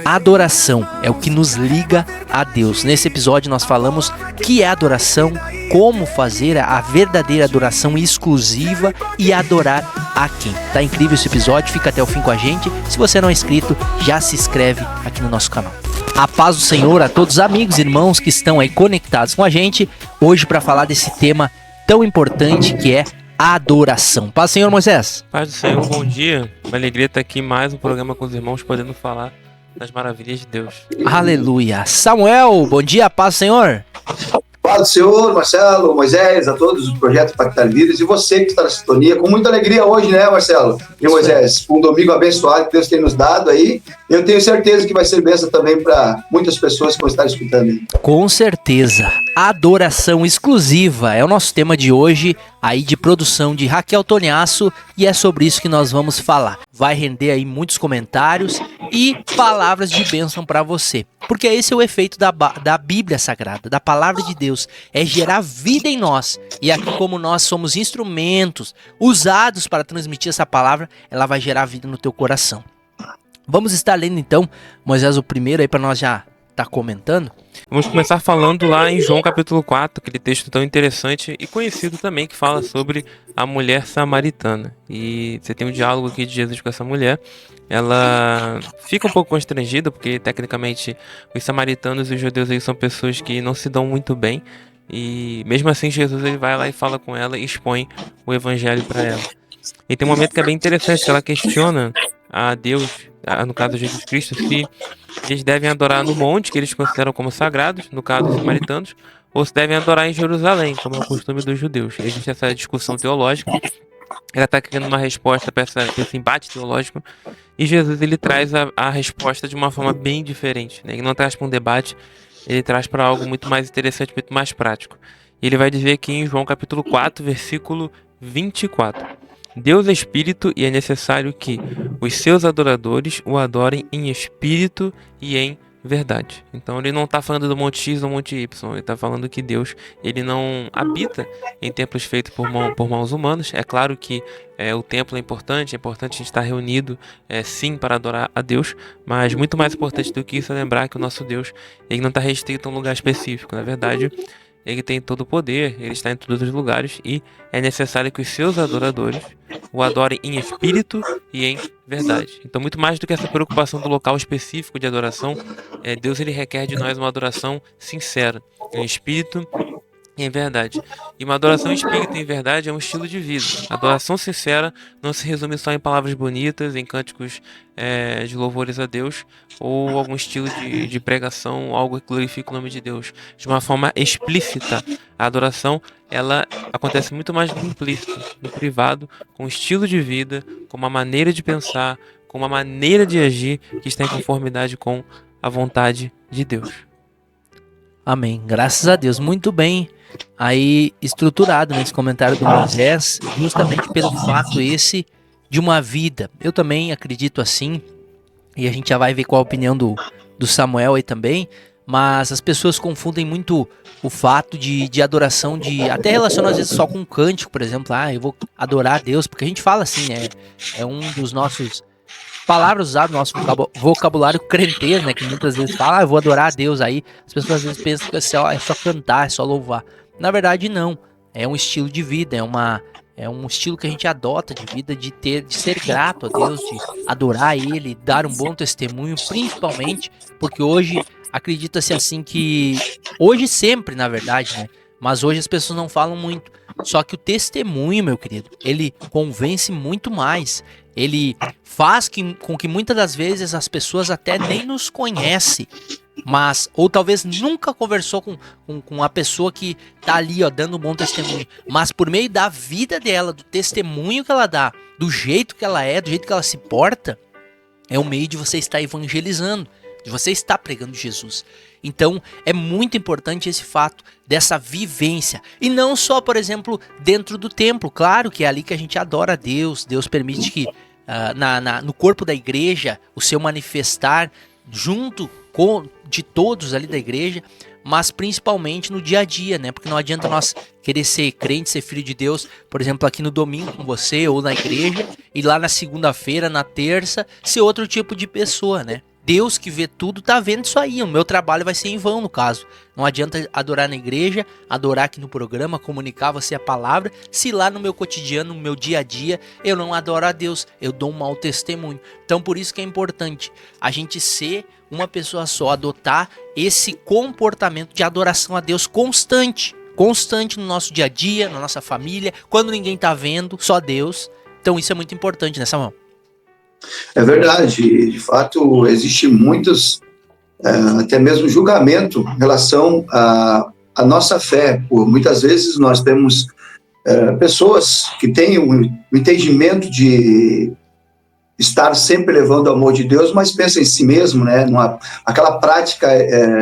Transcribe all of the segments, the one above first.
A adoração é o que nos liga a Deus. Nesse episódio nós falamos que é adoração, como fazer a verdadeira adoração exclusiva e adorar a quem. Tá incrível esse episódio, fica até o fim com a gente. Se você não é inscrito, já se inscreve aqui no nosso canal. A paz do Senhor a todos os amigos e irmãos que estão aí conectados com a gente hoje para falar desse tema tão importante que é a adoração. Paz do Senhor, Moisés. Paz do Senhor, bom dia. Uma alegria estar aqui em mais um programa com os irmãos, podendo falar das maravilhas de Deus. Aleluia. Samuel, bom dia, paz do Senhor. Paz do Senhor, Marcelo, Moisés, a todos do Projeto Impactar Vidas e você que está na sintonia, com muita alegria hoje, né, Marcelo e Moisés? Um domingo abençoado que Deus tem nos dado aí. Eu tenho certeza que vai ser bênção também para muitas pessoas que vão estar escutando aí. Com certeza. Adoração exclusiva é o nosso tema de hoje, aí de produção de Raquel Tonhaço, e é sobre isso que nós vamos falar. Vai render aí muitos comentários e palavras de bênção para você. Porque esse é o efeito da Bíblia Sagrada, da Palavra de Deus, é gerar vida em nós. E aqui, como nós somos instrumentos usados para transmitir essa palavra, ela vai gerar vida no teu coração. Vamos estar lendo então, Moisés, o primeiro aí para nós já estar comentando. Vamos começar falando lá em João capítulo 4, aquele texto tão interessante e conhecido também, que fala sobre a mulher samaritana. E você tem um diálogo aqui de Jesus com essa mulher. Ela fica um pouco constrangida, porque tecnicamente os samaritanos e os judeus aí são pessoas que não se dão muito bem. E mesmo assim Jesus ele vai lá e fala com ela e expõe o evangelho para ela. E tem um momento que é bem interessante, que ela questiona a Deus, no caso Jesus Cristo, se eles devem adorar no monte, que eles consideram como sagrados, no caso dos samaritanos, ou se devem adorar em Jerusalém, como é o costume dos judeus. Existe essa discussão teológica. Ela está querendo uma resposta para esse embate teológico, e Jesus ele traz a resposta de uma forma bem diferente, né? Ele não traz para um debate, ele traz para algo muito mais interessante, muito mais prático. E ele vai dizer aqui em João capítulo 4, versículo 24. Deus é espírito e é necessário que os seus adoradores o adorem em espírito e em verdade. Então ele não está falando do Monte X ou Monte Y, ele está falando que Deus ele não habita em templos feitos por mãos humanas. É claro que o templo é importante a gente estar reunido sim para adorar a Deus, mas muito mais importante do que isso é lembrar que o nosso Deus ele não está restrito a um lugar específico. Na verdade, ele tem todo o poder, ele está em todos os lugares e é necessário que os seus adoradores o adorem em espírito e em verdade. Então, muito mais do que essa preocupação do local específico de adoração, Deus ele requer de nós uma adoração sincera, em espírito e em verdade. E uma adoração em espírito e em verdade é um estilo de vida. A adoração sincera não se resume só em palavras bonitas, em cânticos de louvores a Deus, ou algum estilo de pregação, algo que glorifique o nome de Deus. De uma forma explícita, a adoração ela acontece muito mais no implícito, no privado, com um estilo de vida, com uma maneira de pensar, com uma maneira de agir que está em conformidade com a vontade de Deus. Amém. Graças a Deus. Muito bem aí estruturado nesse comentário do Moisés, justamente pelo fato esse de uma vida. Eu também acredito assim, e a gente já vai ver qual a opinião do Samuel aí também, mas as pessoas confundem muito o fato de adoração, até relaciona às vezes só com um cântico, por exemplo, eu vou adorar a Deus, porque a gente fala assim, é um dos nossos palavras usadas no nosso vocabulário crenteiro, né, que muitas vezes fala, eu vou adorar a Deus, aí as pessoas às vezes pensam que é só cantar, é só louvar. Na verdade não, é um estilo de vida, é um estilo que a gente adota de vida, de ser grato a Deus, de adorar Ele, dar um bom testemunho, principalmente porque hoje acredita-se assim que, hoje sempre na verdade, né, mas hoje as pessoas não falam muito, só que o testemunho, meu querido, ele convence muito mais, ele faz com que muitas das vezes as pessoas até nem nos conhecem, mas, ou talvez nunca conversou com a pessoa que tá ali, dando um bom testemunho, mas por meio da vida dela, do testemunho que ela dá, do jeito que ela é, do jeito que ela se porta, é o meio de você estar evangelizando, de você estar pregando Jesus. Então, é muito importante esse fato dessa vivência, e não só, por exemplo, dentro do templo. Claro que é ali que a gente adora a Deus, Deus permite que no corpo da igreja, o seu manifestar junto de todos ali da igreja, mas principalmente no dia a dia, né? Porque não adianta nós querer ser crente, ser filho de Deus, por exemplo, aqui no domingo com você ou na igreja, e lá na segunda-feira, na terça, ser outro tipo de pessoa, né? Deus que vê tudo tá vendo isso aí. O meu trabalho vai ser em vão, no caso. Não adianta adorar na igreja, adorar aqui no programa, comunicar a você a palavra, se lá no meu cotidiano, no meu dia a dia, eu não adoro a Deus, eu dou um mau testemunho. Então por isso que é importante a gente ser uma pessoa só, adotar esse comportamento de adoração a Deus constante no nosso dia a dia, na nossa família, quando ninguém tá vendo, só Deus. Então isso é muito importante, né, Samuel? É verdade, de fato, existe muitos, até mesmo julgamento em relação à nossa fé. Por muitas vezes nós temos pessoas que têm um entendimento de estar sempre levando o amor de Deus, mas pensa em si mesmo, né? Aquela prática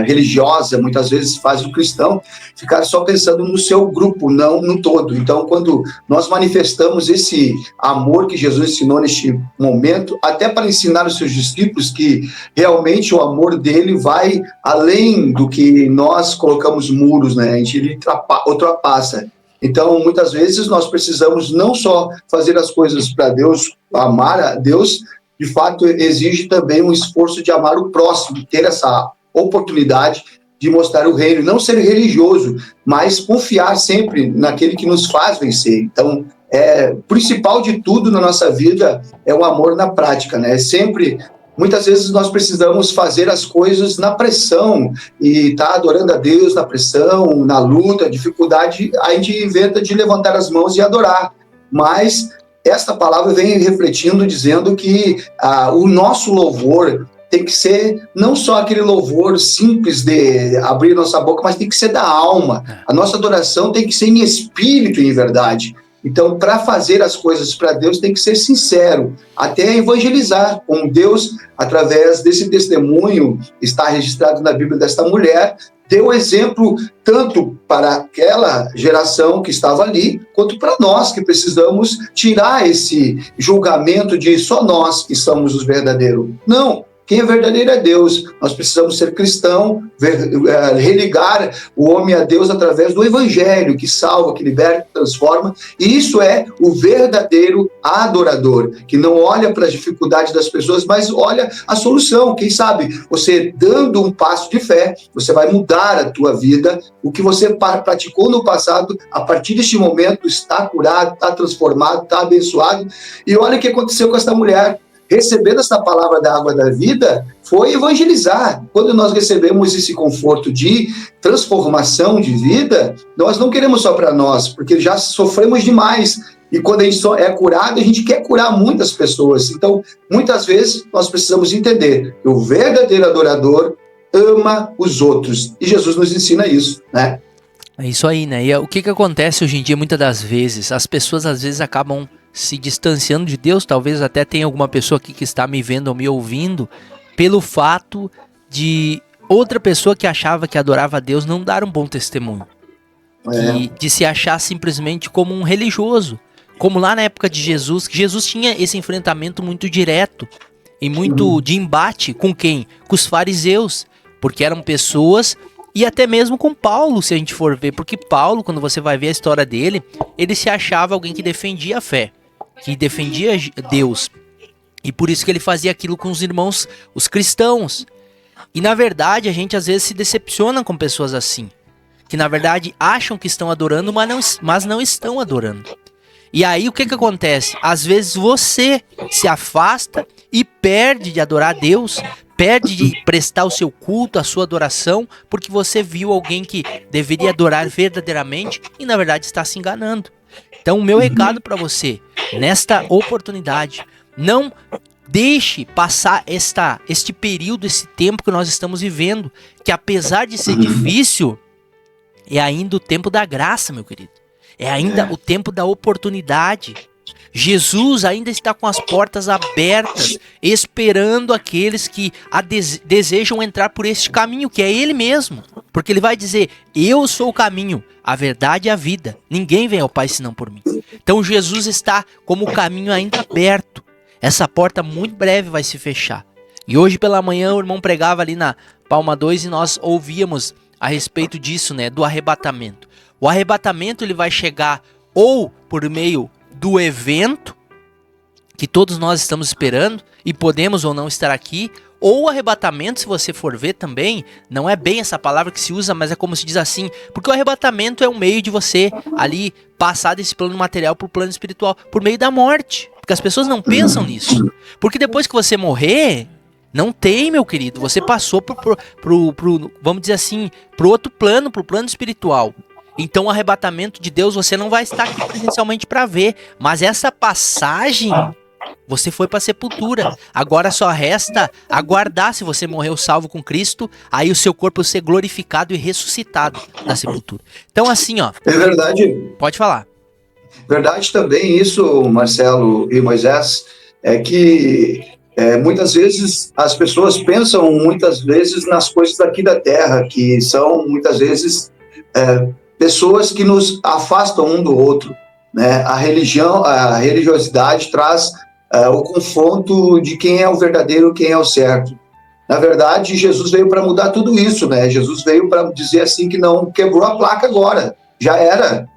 religiosa, muitas vezes faz o cristão ficar só pensando no seu grupo, não no todo. Então, quando nós manifestamos esse amor que Jesus ensinou neste momento, até para ensinar os seus discípulos que realmente o amor dele vai além do que nós colocamos muros, né? A gente ultrapassa. Então, muitas vezes, nós precisamos não só fazer as coisas para Deus, amar a Deus, de fato, exige também um esforço de amar o próximo, ter essa oportunidade de mostrar o reino, não ser religioso, mas confiar sempre naquele que nos faz vencer. Então, principal de tudo na nossa vida é o amor na prática, né? Muitas vezes nós precisamos fazer as coisas na pressão e tá adorando a Deus na pressão, na luta, dificuldade, a gente inventa de levantar as mãos e adorar. Mas esta palavra vem refletindo, dizendo que o nosso louvor tem que ser não só aquele louvor simples de abrir nossa boca, mas tem que ser da alma. A nossa adoração tem que ser em espírito e em verdade. Então, para fazer as coisas para Deus, tem que ser sincero, até evangelizar com Deus, através desse testemunho que está registrado na Bíblia desta mulher, deu exemplo tanto para aquela geração que estava ali, quanto para nós que precisamos tirar esse julgamento de só nós que somos os verdadeiros. Não. Quem é verdadeiro é Deus. Nós precisamos ser cristão, religar o homem a Deus através do evangelho, que salva, que liberta, que transforma. E isso é o verdadeiro adorador, que não olha para as dificuldades das pessoas, mas olha a solução. Quem sabe, você dando um passo de fé, você vai mudar a tua vida. O que você praticou no passado, a partir deste momento, está curado, está transformado, está abençoado. E olha o que aconteceu com essa mulher. Recebendo essa palavra da água da vida, foi evangelizar. Quando nós recebemos esse conforto de transformação de vida, nós não queremos só para nós, porque já sofremos demais. E quando a gente é curado, a gente quer curar muitas pessoas. Então, muitas vezes, nós precisamos entender que o verdadeiro adorador ama os outros. E Jesus nos ensina isso, né? É isso aí, né? E o que acontece hoje em dia, muitas das vezes, as pessoas às vezes acabam se distanciando de Deus. Talvez até tenha alguma pessoa aqui que está me vendo ou me ouvindo, pelo fato de outra pessoa que achava que adorava a Deus não dar um bom testemunho. De se achar simplesmente como um religioso. Como lá na época de Jesus, que Jesus tinha esse enfrentamento muito direto e muito de embate com quem? Com os fariseus, porque eram pessoas... E até mesmo com Paulo, se a gente for ver, porque Paulo, quando você vai ver a história dele, ele se achava alguém que defendia a fé, que defendia Deus. E por isso que ele fazia aquilo com os irmãos, os cristãos. E na verdade, a gente às vezes se decepciona com pessoas assim, que na verdade acham que estão adorando, mas não estão adorando. E aí o que acontece? Às vezes você se afasta e perde de adorar a Deus, perde de prestar o seu culto, a sua adoração, porque você viu alguém que deveria adorar verdadeiramente e na verdade está se enganando. Então o meu recado para você, nesta oportunidade, não deixe passar este período, esse tempo que nós estamos vivendo, que apesar de ser difícil, é ainda o tempo da graça, meu querido. É ainda o tempo da oportunidade. Jesus ainda está com as portas abertas, esperando aqueles que desejam entrar por este caminho, que é Ele mesmo. Porque Ele vai dizer, eu sou o caminho, a verdade e a vida. Ninguém vem ao Pai senão por mim. Então Jesus está como o caminho ainda aberto. Essa porta muito breve vai se fechar. E hoje pela manhã o irmão pregava ali na Palma 2 e nós ouvíamos a respeito disso, né, do arrebatamento. O arrebatamento ele vai chegar ou por meio do evento que todos nós estamos esperando e podemos ou não estar aqui, Ou arrebatamento, se você for ver também, não é bem essa palavra que se usa, mas é como se diz assim, porque o arrebatamento é um meio de você ali passar desse plano material para o plano espiritual, por meio da morte. Porque as pessoas não pensam nisso. Porque depois que você morrer, não tem, meu querido, você passou vamos dizer assim, pro outro plano, pro plano espiritual. Então o arrebatamento de Deus você não vai estar aqui presencialmente para ver, mas essa passagem você foi para a sepultura. Agora só resta aguardar, se você morreu salvo com Cristo, aí o seu corpo ser glorificado e ressuscitado da sepultura. Então assim, ó. É verdade. Pode falar. Verdade também isso, Marcelo e Moisés, é que muitas vezes as pessoas pensam nas coisas daqui da terra, que são muitas vezes pessoas que nos afastam um do outro, né? A religiosidade traz o confronto de quem é o verdadeiro, quem é o certo. Na verdade, Jesus veio para mudar tudo isso, né? Jesus veio para dizer assim que não quebrou a placa agora, já era.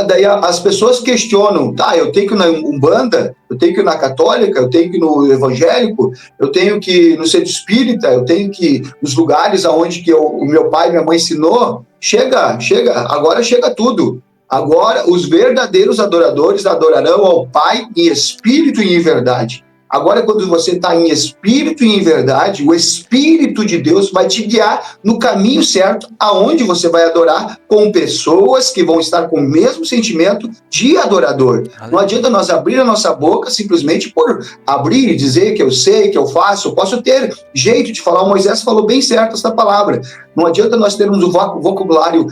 Daí as pessoas questionam, eu tenho que ir na Umbanda, eu tenho que ir na Católica, eu tenho que ir no Evangélico, eu tenho que ir no Centro Espírita, eu tenho que ir nos lugares aonde que o meu pai e minha mãe ensinou. Chega, agora chega tudo. Agora os verdadeiros adoradores adorarão ao Pai em espírito e em verdade. Agora, quando você está em espírito e em verdade, o Espírito de Deus vai te guiar no caminho certo, aonde você vai adorar com pessoas que vão estar com o mesmo sentimento de adorador. Não adianta nós abrir a nossa boca simplesmente por abrir e dizer que eu sei, que eu faço, eu posso ter jeito de falar. O Moisés falou bem certo essa palavra. Não adianta nós termos o vocabulário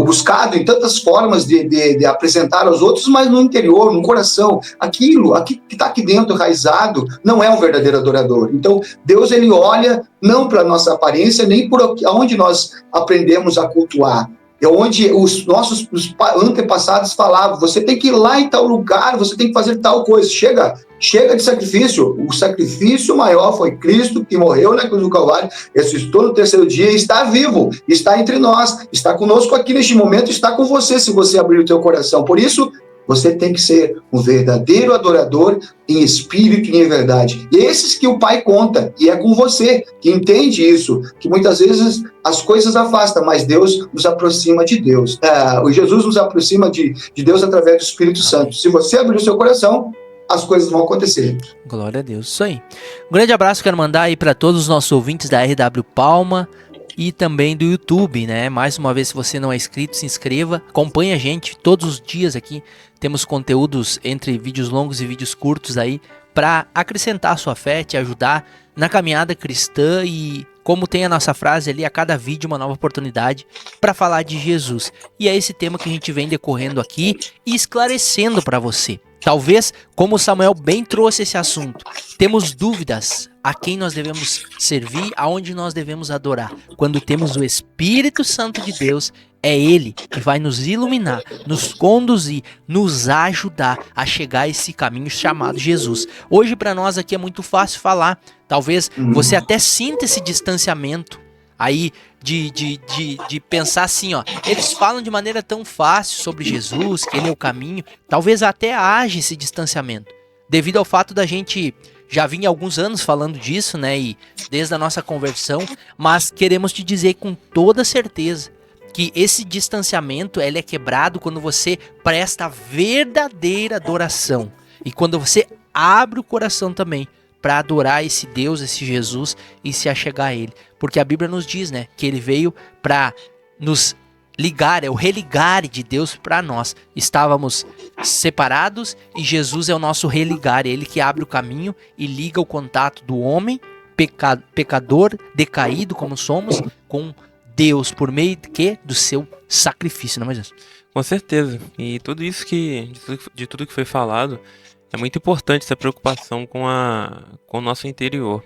buscado em tantas formas de apresentar aos outros, mas no interior, no coração, aquilo que está aqui dentro, enraizado, não é um verdadeiro adorador. Então, Deus, ele olha não para a nossa aparência, nem por onde nós aprendemos a cultuar. É onde os nossos antepassados falavam, você tem que ir lá em tal lugar, você tem que fazer tal coisa. Chega de sacrifício. O sacrifício maior foi Cristo, que morreu na cruz do Calvário, ressuscitou no terceiro dia e está vivo, está entre nós, está conosco aqui neste momento, está com você, se você abrir o teu coração. Por isso, você tem que ser um verdadeiro adorador em espírito e em verdade. E esses que o Pai conta, e é com você que entende isso, que muitas vezes as coisas afastam, mas Deus nos aproxima de Deus. O Jesus nos aproxima de Deus através do Espírito Santo. Se você abrir o seu coração, as coisas vão acontecer. Glória a Deus, isso aí. Um grande abraço quero mandar aí para todos os nossos ouvintes da RW Palma e também do YouTube, né? Mais uma vez, se você não é inscrito, se inscreva, acompanhe a gente todos os dias aqui. Temos conteúdos entre vídeos longos e vídeos curtos aí para acrescentar a sua fé, te ajudar na caminhada cristã e, como tem a nossa frase ali, a cada vídeo uma nova oportunidade para falar de Jesus. E é esse tema que a gente vem decorrendo aqui e esclarecendo para você. Talvez, como o Samuel bem trouxe esse assunto, temos dúvidas a quem nós devemos servir, aonde nós devemos adorar. Quando temos o Espírito Santo de Deus, é Ele que vai nos iluminar, nos conduzir, nos ajudar a chegar a esse caminho chamado Jesus. Hoje para nós aqui é muito fácil falar, talvez você até sinta esse distanciamento aí de pensar assim, ó, eles falam de maneira tão fácil sobre Jesus, que ele é o caminho, talvez até haja esse distanciamento, devido ao fato da gente já vir há alguns anos falando disso, né, e desde a nossa conversão, mas queremos te dizer com toda certeza que esse distanciamento ele é quebrado quando você presta a verdadeira adoração e quando você abre o coração também para adorar esse Deus, esse Jesus e se achegar a Ele. Porque a Bíblia nos diz, né, que Ele veio para nos ligar, é o religar de Deus para nós. Estávamos separados e Jesus é o nosso religar, é Ele que abre o caminho e liga o contato do homem, pecador, decaído como somos, com Deus, por meio de quê? Do seu sacrifício, não é mais isso? Com certeza. E tudo isso de tudo que foi falado, é muito importante essa preocupação com o nosso interior.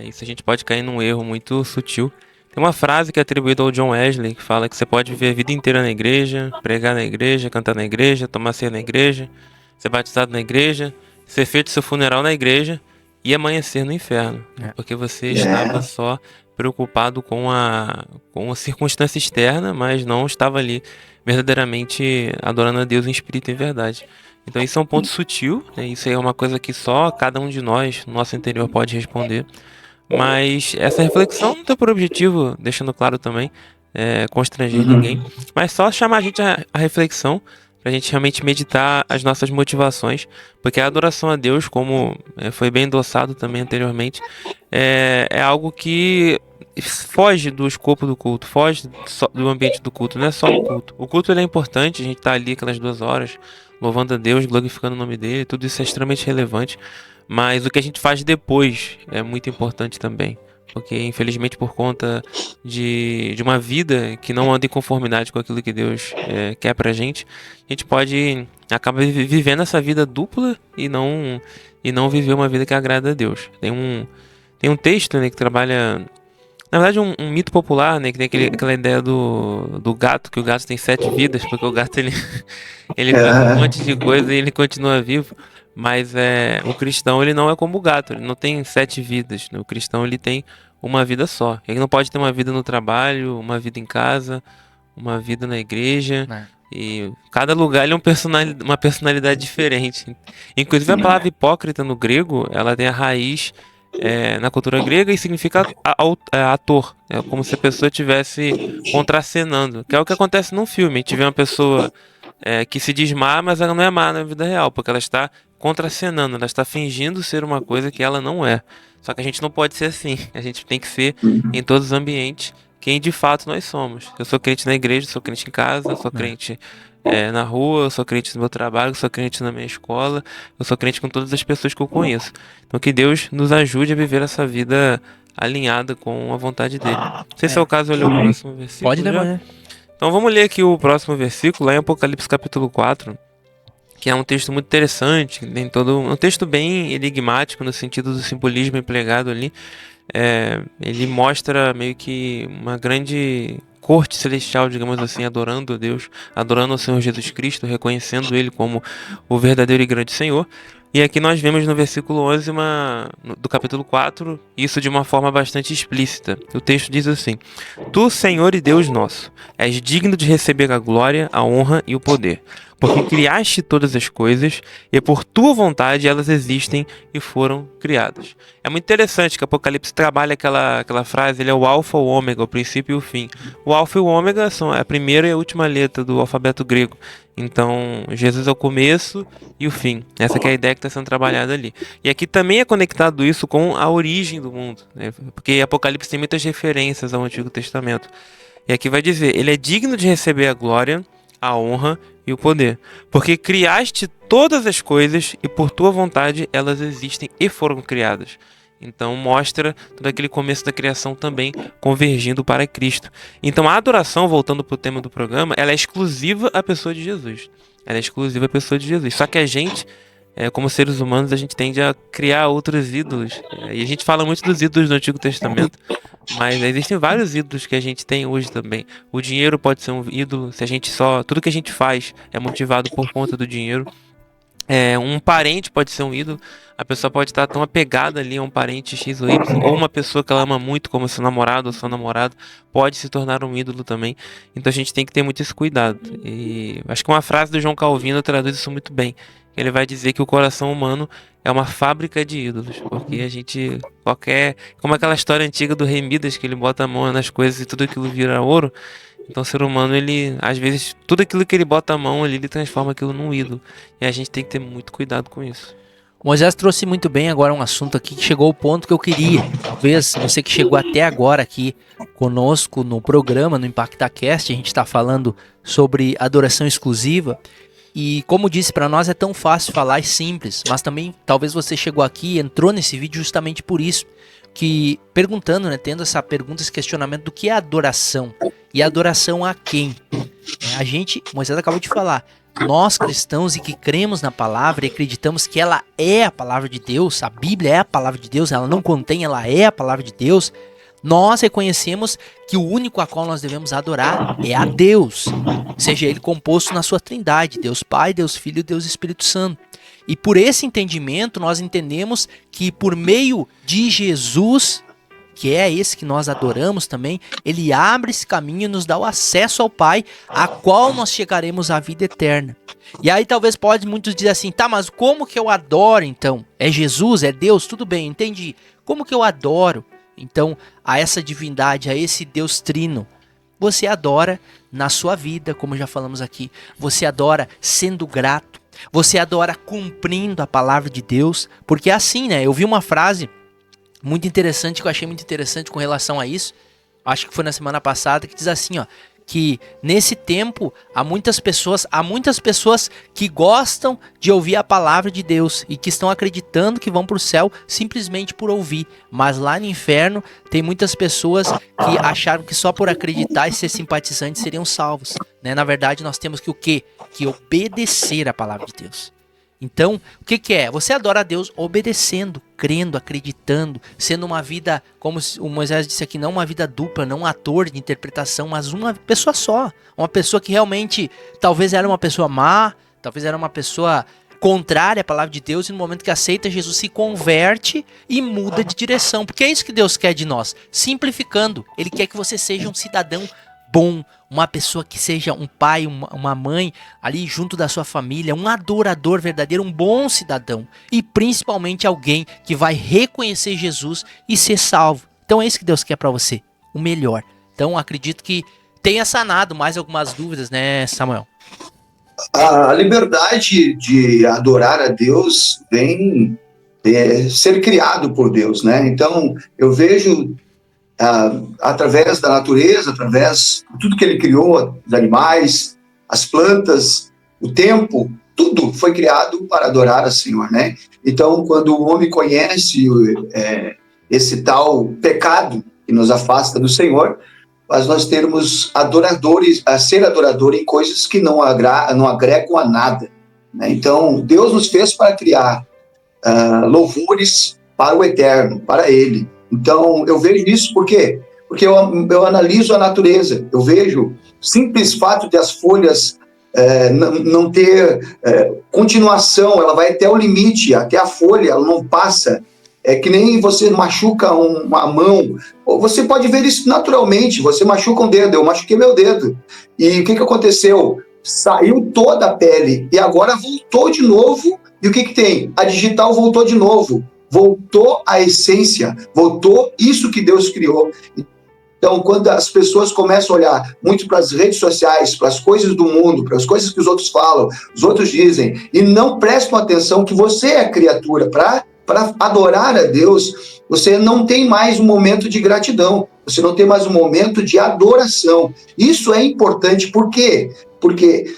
Isso a gente pode cair num erro muito sutil. Tem uma frase que é atribuída ao John Wesley, que fala que você pode viver a vida inteira na igreja, pregar na igreja, cantar na igreja, tomar ceia na igreja, ser batizado na igreja, ser feito seu funeral na igreja e amanhecer no inferno. Porque você estava só preocupado com a circunstância externa, mas não estava ali verdadeiramente adorando a Deus em espírito e em verdade. Então isso é um ponto sutil, né? Isso aí é uma coisa que só cada um de nós, no nosso interior, pode responder. Mas essa reflexão não tem por objetivo, deixando claro também, constranger ninguém, mas só chamar a gente à reflexão, pra gente realmente meditar as nossas motivações, porque a adoração a Deus, como foi bem endossado também anteriormente, é algo que foge do escopo do culto, foge do ambiente do culto, não é só o culto. O culto ele é importante, a gente tá ali aquelas 2 horas, louvando a Deus, glorificando o nome dele, tudo isso é extremamente relevante, mas o que a gente faz depois é muito importante também. Porque, infelizmente, por conta de uma vida que não anda em conformidade com aquilo que Deus quer pra gente, a gente pode acabar vivendo essa vida dupla e não viver uma vida que agrada a Deus. Tem um texto, né, que trabalha... Na verdade, um mito popular, né, que tem aquela ideia do gato, que o gato tem 7 vidas, porque o gato ele faz um monte de coisa e ele continua vivo. Mas o cristão ele não é como o gato, ele não tem 7 vidas. Né? O cristão ele tem uma vida só. Ele não pode ter uma vida no trabalho, uma vida em casa, uma vida na igreja. E cada lugar ele é uma personalidade diferente. Inclusive a palavra hipócrita no grego, ela tem a raiz na cultura grega e significa ator. É como se a pessoa estivesse contracenando, que é o que acontece num filme. A gente vê uma pessoa que se diz má, mas ela não é má na vida real, porque ela está contracenando, ela está fingindo ser uma coisa que ela não é. Só que a gente não pode ser assim, a gente tem que ser em todos os ambientes quem de fato nós somos. Eu sou crente na igreja, sou crente em casa, sou crente na rua, eu sou crente no meu trabalho, eu sou crente na minha escola, eu sou crente com todas as pessoas que eu conheço. Então que Deus nos ajude a viver essa vida alinhada com a vontade dele. Não sei se é o caso de olhar o próximo versículo. Pode ler, né? Então vamos ler aqui o próximo versículo, lá em Apocalipse capítulo 4, que é um texto muito interessante, tem um texto bem enigmático no sentido do simbolismo empregado ali. Ele mostra meio que uma grande corte celestial, digamos assim, adorando a Deus, adorando o Senhor Jesus Cristo, reconhecendo Ele como o verdadeiro e grande Senhor. E aqui nós vemos no versículo 11 do capítulo 4, isso de uma forma bastante explícita. O texto diz assim: Tu, Senhor e Deus nosso, és digno de receber a glória, a honra e o poder, porque criaste todas as coisas e por tua vontade elas existem e foram criadas. É muito interessante que Apocalipse trabalha aquela frase, ele é o alfa, o ômega, o princípio e o fim. O alfa e o ômega são a primeira e a última letra do alfabeto grego. Então, Jesus é o começo e o fim. Essa que é a ideia que está sendo trabalhada ali. E aqui também é conectado isso com a origem do mundo, né? Porque Apocalipse tem muitas referências ao Antigo Testamento. E aqui vai dizer, ele é digno de receber a glória, a honra e o poder, porque criaste todas as coisas e por tua vontade elas existem e foram criadas. Então mostra todo aquele começo da criação também convergindo para Cristo. Então a adoração, voltando para o tema do programa, ela é exclusiva à pessoa de Jesus. Ela é exclusiva à pessoa de Jesus. Só que a gente, como seres humanos, a gente tende a criar outros ídolos. E a gente fala muito dos ídolos do Antigo Testamento, mas existem vários ídolos que a gente tem hoje também. O dinheiro pode ser um ídolo, se a gente tudo que a gente faz é motivado por conta do dinheiro. Um parente pode ser um ídolo. A pessoa pode estar tão apegada ali a um parente X ou Y, ou uma pessoa que ela ama muito, como seu namorado ou seu namorado, pode se tornar um ídolo também. Então a gente tem que ter muito esse cuidado. E acho que uma frase do João Calvino traduz isso muito bem. Ele vai dizer que o coração humano é uma fábrica de ídolos, porque a gente como aquela história antiga do rei Midas, que ele bota a mão nas coisas e tudo aquilo vira ouro. Então o ser humano, ele, às vezes, tudo aquilo que ele bota a mão ali, ele transforma aquilo num ídolo. E a gente tem que ter muito cuidado com isso. Moisés trouxe muito bem agora um assunto aqui que chegou ao ponto que eu queria. Talvez você que chegou até agora aqui conosco no programa, no ImpactaCast, a gente está falando sobre adoração exclusiva. E como disse, para nós é tão fácil falar e simples, mas também talvez você chegou aqui e entrou nesse vídeo justamente por isso. Que perguntando, né, tendo essa pergunta, esse questionamento do que é adoração e adoração a quem? Moisés acabou de falar, nós cristãos e que cremos na palavra e acreditamos que ela é a palavra de Deus, a Bíblia é a palavra de Deus, ela não contém, ela é a palavra de Deus, nós reconhecemos que o único a qual nós devemos adorar é a Deus, seja ele composto na sua trindade, Deus Pai, Deus Filho e Deus Espírito Santo. E por esse entendimento nós entendemos que por meio de Jesus, que é esse que nós adoramos também, ele abre esse caminho e nos dá o acesso ao Pai, a qual nós chegaremos à vida eterna. E aí talvez muitos dizer assim, tá, mas como que eu adoro então? É Jesus, é Deus, tudo bem, entendi. Como que eu adoro? Então, a essa divindade, a esse Deus trino, você adora na sua vida, como já falamos aqui. Você adora sendo grato. Você adora cumprindo a palavra de Deus. Porque é assim, né? Eu vi uma frase muito interessante, que eu achei muito interessante com relação a isso. Acho que foi na semana passada, que diz assim, ó. Que nesse tempo há muitas pessoas que gostam de ouvir a palavra de Deus e que estão acreditando que vão para o céu simplesmente por ouvir. Mas lá no inferno tem muitas pessoas que acharam que só por acreditar e ser simpatizantes seriam salvos, né? Na verdade, nós temos que o quê? Que obedecer a palavra de Deus. Então, o que é? Você adora a Deus obedecendo, crendo, acreditando, sendo uma vida, como o Moisés disse aqui, não uma vida dupla, não um ator de interpretação, mas uma pessoa só. Uma pessoa que realmente, talvez era uma pessoa má, talvez era uma pessoa contrária à palavra de Deus, e no momento que aceita Jesus se converte e muda de direção. Porque é isso que Deus quer de nós, simplificando. Ele quer que você seja um cidadão bom, uma pessoa que seja um pai, uma mãe ali junto da sua família, um adorador verdadeiro, um bom cidadão e principalmente alguém que vai reconhecer Jesus e ser salvo. Então é isso que Deus quer para você, o melhor. Então acredito que tenha sanado mais algumas dúvidas, né, Samuel? A liberdade de adorar a Deus vem ser criado por Deus, né? Então eu vejo através da natureza, através de tudo que ele criou, os animais, as plantas, o tempo, tudo foi criado para adorar a Senhor, né? Então, quando o homem conhece esse tal pecado que nos afasta do Senhor, mas nós termos adoradores, a ser adorador em coisas que não agregam a nada, né? Então, Deus nos fez para criar louvores para o eterno, para Ele. Então, eu vejo isso por quê? Porque eu analiso a natureza, eu vejo o simples fato de as folhas não ter continuação, ela vai até o limite, até a folha, ela não passa. É que nem você machuca uma mão, ou você pode ver isso naturalmente, você machuca um dedo, eu machuquei meu dedo. E o que aconteceu? Saiu toda a pele e agora voltou de novo, e o que tem? A digital voltou de novo. Voltou a essência, voltou isso que Deus criou. Então, quando as pessoas começam a olhar muito para as redes sociais, para as coisas do mundo, para as coisas que os outros falam, os outros dizem, e não prestam atenção que você é criatura para adorar a Deus, você não tem mais um momento de gratidão, você não tem mais um momento de adoração. Isso é importante, por quê? Porque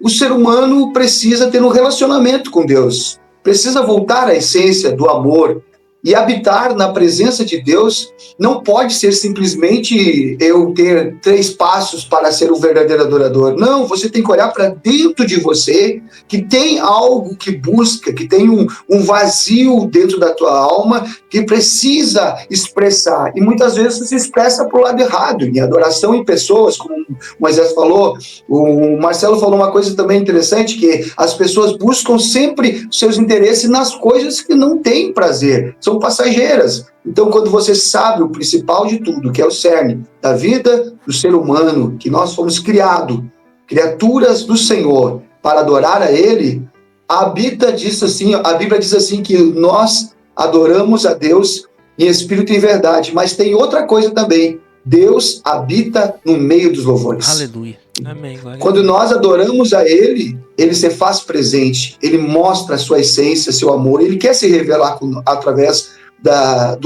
o ser humano precisa ter um relacionamento com Deus, precisa voltar à essência do amor, e habitar na presença de Deus não pode ser simplesmente eu ter 3 passos para ser um verdadeiro adorador. Não, você tem que olhar para dentro de você, que tem algo que busca, que tem um vazio dentro da tua alma que precisa expressar. E muitas vezes se expressa para o lado errado, em adoração em pessoas, como o Moisés falou. O Marcelo falou uma coisa também interessante, que as pessoas buscam sempre seus interesses nas coisas que não têm prazer, são passageiras. Então, quando você sabe o principal de tudo, que é o cerne da vida do ser humano, que nós fomos criaturas do Senhor, para adorar a Ele, a Bíblia diz assim que nós adoramos a Deus em espírito e em verdade, mas tem outra coisa também, Deus habita no meio dos louvores. Aleluia. Amém. Quando nós adoramos a Ele, Ele se faz presente, Ele mostra a sua essência, seu amor, Ele quer se revelar através da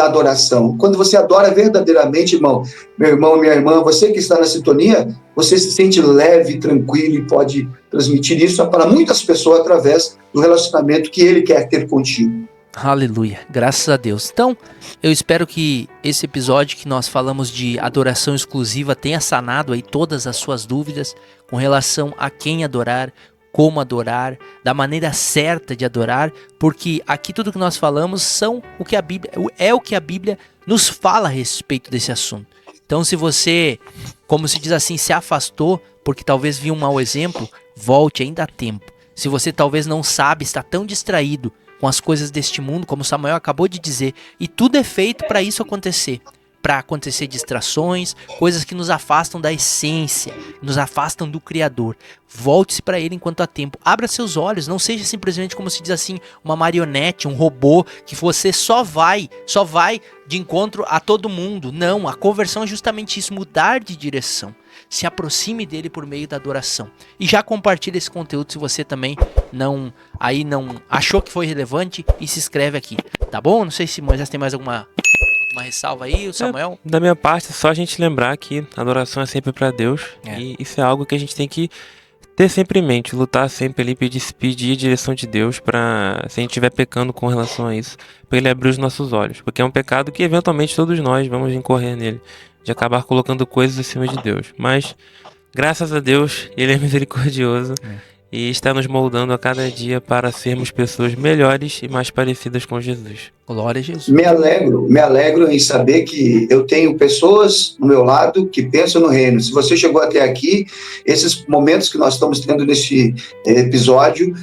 adoração. Quando você adora verdadeiramente, meu irmão, minha irmã, você que está na sintonia, você se sente leve, tranquilo e pode transmitir isso para muitas pessoas através do relacionamento que Ele quer ter contigo. Aleluia, graças a Deus. Então, eu espero que esse episódio que nós falamos de adoração exclusiva tenha sanado aí todas as suas dúvidas com relação a quem adorar, como adorar, da maneira certa de adorar, porque aqui tudo que nós falamos é o que a Bíblia nos fala a respeito desse assunto. Então, se você, como se diz assim, se afastou porque talvez viu um mau exemplo, volte, ainda há tempo. Se você talvez não sabe, está tão distraído com as coisas deste mundo, como Samuel acabou de dizer, e tudo é feito para isso acontecer, para acontecer distrações, coisas que nos afastam da essência, nos afastam do Criador. Volte-se para Ele enquanto há tempo. Abra seus olhos, não seja simplesmente, como se diz assim, uma marionete, um robô, que você só vai de encontro a todo mundo. Não, a conversão é justamente isso, mudar de direção. Se aproxime dele por meio da adoração. E já compartilhe esse conteúdo se você também não achou que foi relevante, e se inscreve aqui, tá bom? Não sei se Moisés tem mais alguma ressalva aí, o Samuel? Da minha parte, só a gente lembrar que a adoração é sempre para Deus. E isso é algo que a gente tem que ter sempre em mente, lutar sempre ali, pedir a direção de Deus para, se a gente estiver pecando com relação a isso, para Ele abrir os nossos olhos, porque é um pecado que eventualmente todos nós vamos incorrer nele, de acabar colocando coisas acima de Deus. Mas, graças a Deus, Ele é misericordioso e está nos moldando a cada dia para sermos pessoas melhores e mais parecidas com Jesus. Glória a Jesus. Me alegro em saber que eu tenho pessoas no meu lado que pensam no reino. Se você chegou até aqui, esses momentos que nós estamos tendo nesse episódio,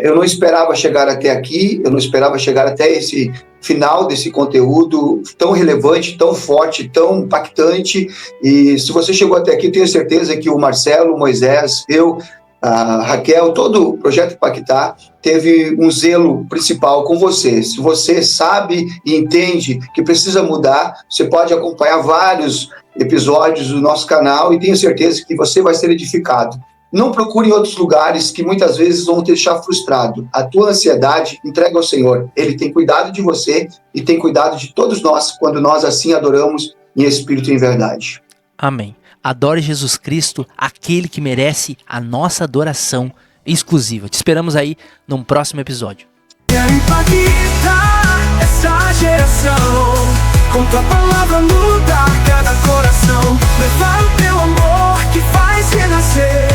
eu não esperava chegar até aqui, eu não esperava chegar até esse final desse conteúdo tão relevante, tão forte, tão impactante. E se você chegou até aqui, tenho certeza que o Marcelo, o Moisés, eu, a Raquel, todo o Projeto Impactar teve um zelo principal com você. Se você sabe e entende que precisa mudar, você pode acompanhar vários episódios do nosso canal e tenho certeza que você vai ser edificado. Não procure em outros lugares que muitas vezes vão te deixar frustrado. A tua ansiedade, entrega ao Senhor. Ele tem cuidado de você e tem cuidado de todos nós quando nós assim adoramos em espírito e em verdade. Amém. Adore Jesus Cristo, aquele que merece a nossa adoração exclusiva. Te esperamos aí num próximo episódio. Quero impactar essa geração, com tua palavra mudar cada coração, levar o teu amor que faz renascer.